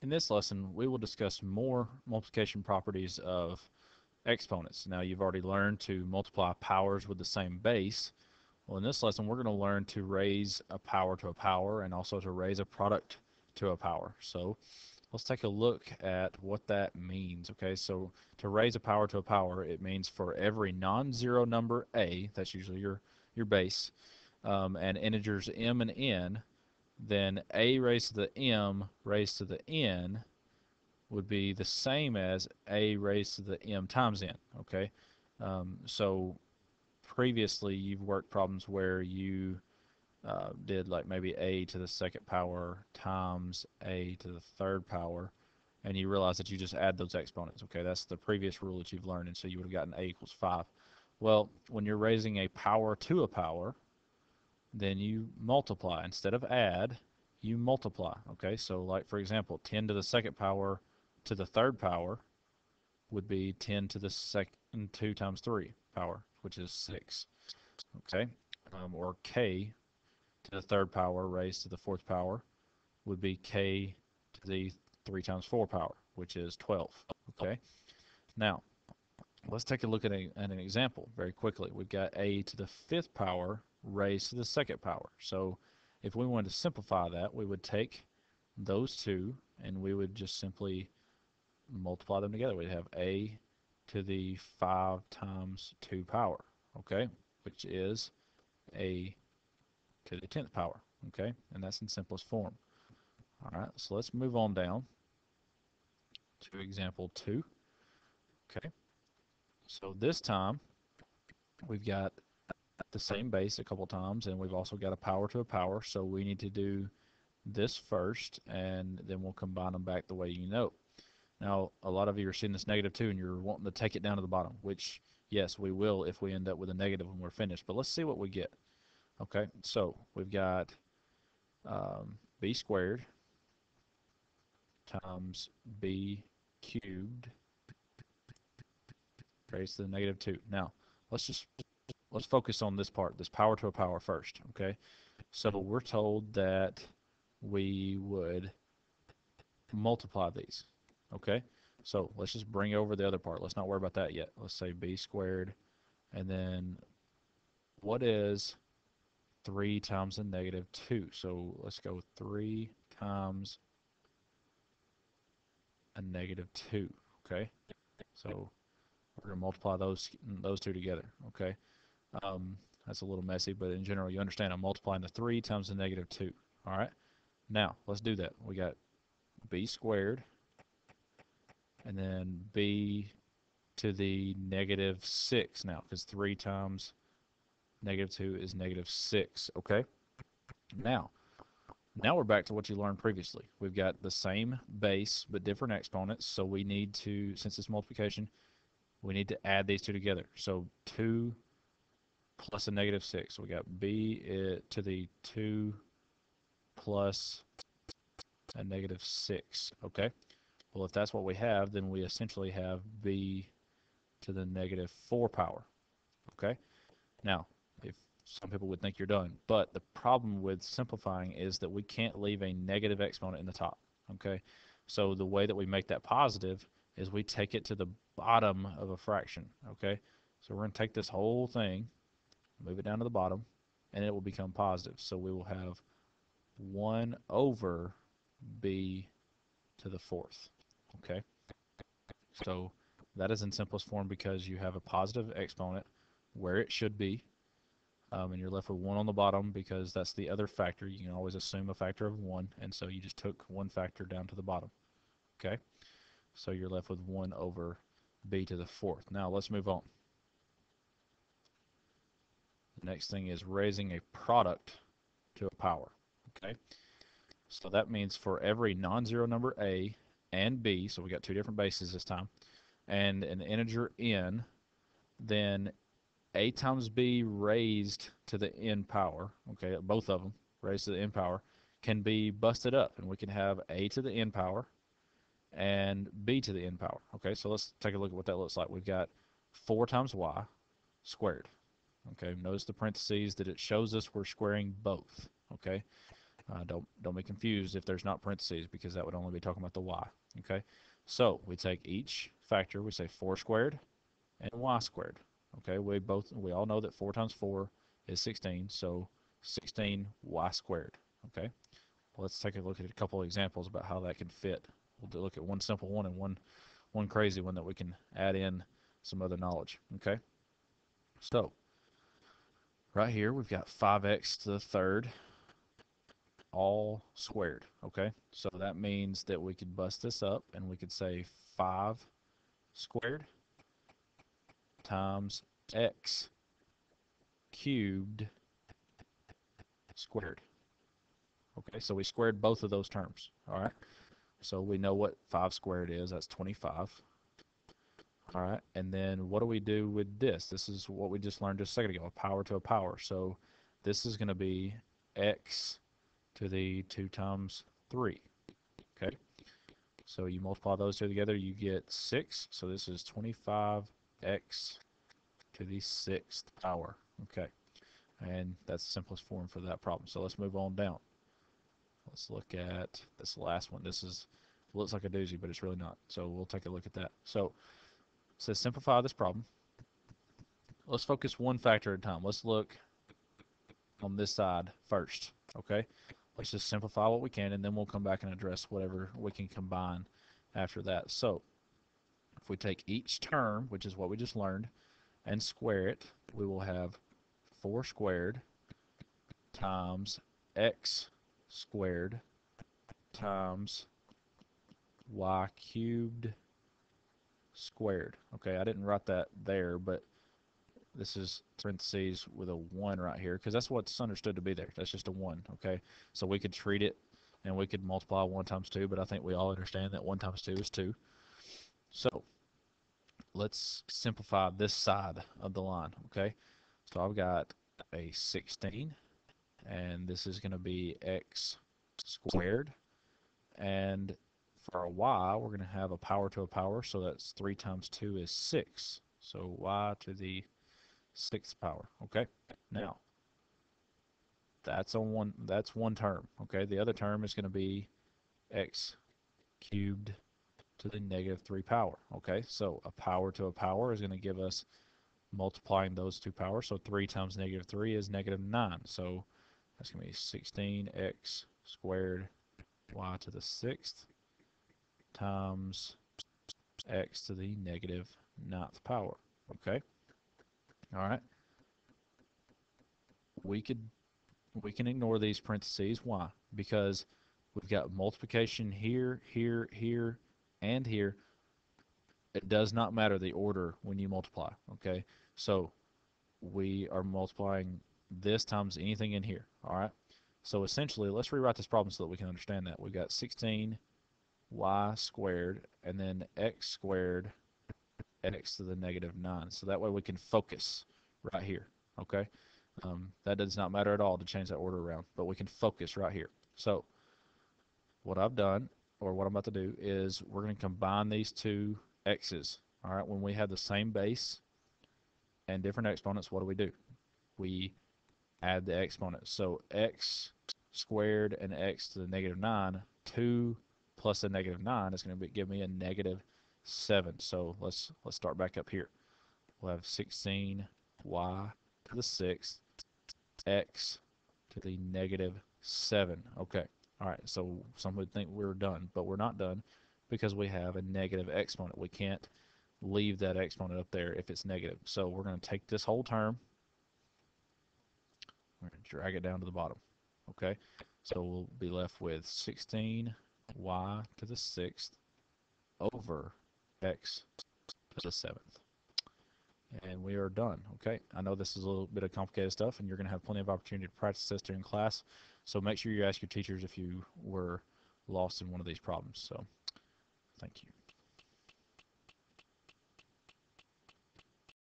In this lesson, we will discuss more multiplication properties of exponents. Now, you've already learned to multiply powers with the same base. Well, in this lesson, we're going to learn to raise a power to a power and also to raise a product to a power. So let's take a look at what that means. Okay, so to raise a power to a power, it means for every non-zero number a, that's usually your base, and integers m and n, then a raised to the m raised to the n would be the same as a raised to the m times n. Okay, so previously you've worked problems where you did like maybe a to the second power times a to the third power, and you realize that you just add those exponents. Okay, that's the previous rule that you've learned, and so you would have gotten a equals 5. Well, when you're raising a power to a power, then you multiply. Instead of add, you multiply. Okay, so like for example, 10 to the second power to the third power would be 10 to the second 2 times 3 power, which is 6. Okay, or k to the third power raised to the fourth power would be k to the 3 times 4 power, which is 12. Okay, now let's take a look at an example very quickly. We've got a to the fifth power raised to the second power. So if we wanted to simplify that, we would take those two and we would just simply multiply them together. We'd have a to the 5 times 2 power, okay, which is a to the 10th power, okay, and that's in simplest form. All right, so let's move on down to example 2, okay. So this time we've got the same base a couple times, and we've also got a power to a power, so we need to do this first, and then we'll combine them back the way you know. Now, a lot of you are seeing this -2, and you're wanting to take it down to the bottom, which, yes, we will if we end up with a negative when we're finished, but let's see what we get. Okay, so we've got b squared times b cubed raised to the -2. Now, let's focus on this part, this power to a power first, okay? So we're told that we would multiply these, okay? So let's just bring over the other part. Let's not worry about that yet. Let's say b squared, and then what is 3 times a -2? So let's go 3 times a -2, okay? So we're going to multiply those two together, okay? That's a little messy, but in general, you understand I'm multiplying the 3 times the -2, all right? Now, let's do that. We got b squared, and then b to the -6 now, because 3 times -2 is -6, okay? Now we're back to what you learned previously. We've got the same base, but different exponents, so we need to, since it's multiplication, we need to add these two together. So 2 plus a -6. We got b to the 2 plus a -6, okay? Well, if that's what we have, then we essentially have b to the -4 power, okay? Now, if some people would think you're done, but the problem with simplifying is that we can't leave a negative exponent in the top, okay? So the way that we make that positive is we take it to the bottom of a fraction, okay? So we're going to take this whole thing, move it down to the bottom, and it will become positive. So we will have 1 over b to the 4th, okay? So that is in simplest form because you have a positive exponent where it should be, and you're left with 1 on the bottom because that's the other factor. You can always assume a factor of 1, and so you just took one factor down to the bottom, okay? So you're left with 1 over b to the 4th. Now let's move on. The next thing is raising a product to a power, okay? So that means for every non-zero number a and b, so we got two different bases this time, and an integer n, then a times b raised to the n power, okay, both of them raised to the n power, can be busted up, and we can have a to the n power and b to the n power. Okay, so let's take a look at what that looks like. We've got 4 times y squared. Okay, notice the parentheses that it shows us we're squaring both. Okay, Don't be confused if there's not parentheses, because that would only be talking about the y. Okay, so we take each factor, we say 4 squared and y squared. Okay, we all know that 4 times 4 is 16, so 16 y squared. Okay, well, let's take a look at a couple of examples about how that can fit. We'll look at one simple one and one crazy one that we can add in some other knowledge. Okay, so right here we've got 5x to the third all squared. Okay, so that means that we could bust this up and we could say 5 squared times x cubed squared. Okay, so we squared both of those terms. All right, so we know what 5 squared is. That's 25. All right, and then what do we do with this? This is what we just learned just a second ago, a power to a power. So this is going to be x to the 2 times 3. Okay, so you multiply those two together, you get 6. So this is 25x to the 6th power. Okay, and that's the simplest form for that problem. So let's move on down. Let's look at this last one. This looks like a doozy, but it's really not. So we'll take a look at that. So it says simplify this problem. Let's focus one factor at a time. Let's look on this side first. Okay, let's just simplify what we can, and then we'll come back and address whatever we can combine after that. So if we take each term, which is what we just learned, and square it, we will have 4 squared times x squared times y cubed squared. Okay, I didn't write that there, but this is parentheses with a 1 right here, because that's what's understood to be there. That's just a 1. Okay, so we could treat it and we could multiply 1 times 2, but I think we all understand that 1 times 2 is 2. So let's simplify this side of the line. Okay, so I've got a 16, and this is going to be x squared, and for a y we're going to have a power to a power, so that's 3 times 2 is 6, so y to the 6th power. Okay, now that's one term. Okay, the other term is going to be x cubed to the negative 3 power. Okay, so a power to a power is going to give us multiplying those two powers, so 3 times negative 3 is negative 9, so that's going to be 16x squared y to the 6th times x to the negative 9th power. Okay, all right, we can ignore these parentheses. Why? Because we've got multiplication here, here, here, and here. It does not matter the order when you multiply. Okay, so we are multiplying this times anything in here. All right, so essentially let's rewrite this problem so that we can understand that. We've got 16 y squared and then x squared x to the negative 9, so that way we can focus right here. Okay, that does not matter at all to change that order around, but we can focus right here. So what I've done, or what I'm about to do, is we're going to combine these two x's. All right, when we have the same base and different exponents, what do? We add the exponents. So x squared and x to the negative 9, 2 plus a negative 9 is going to give me a negative 7. So let's start back up here. We'll have 16 y to the 6th x to the negative 7. Okay, all right, so some would think we're done, but we're not done, because we have a negative exponent. We can't leave that exponent up there if it's negative. So we're going to take this whole term, we're going to drag it down to the bottom. Okay, so we'll be left with 16 y to the 6th over x to the 7th. And we are done. Okay, I know this is a little bit of complicated stuff, and you're going to have plenty of opportunity to practice this during class, so make sure you ask your teachers if you were lost in one of these problems. So thank you.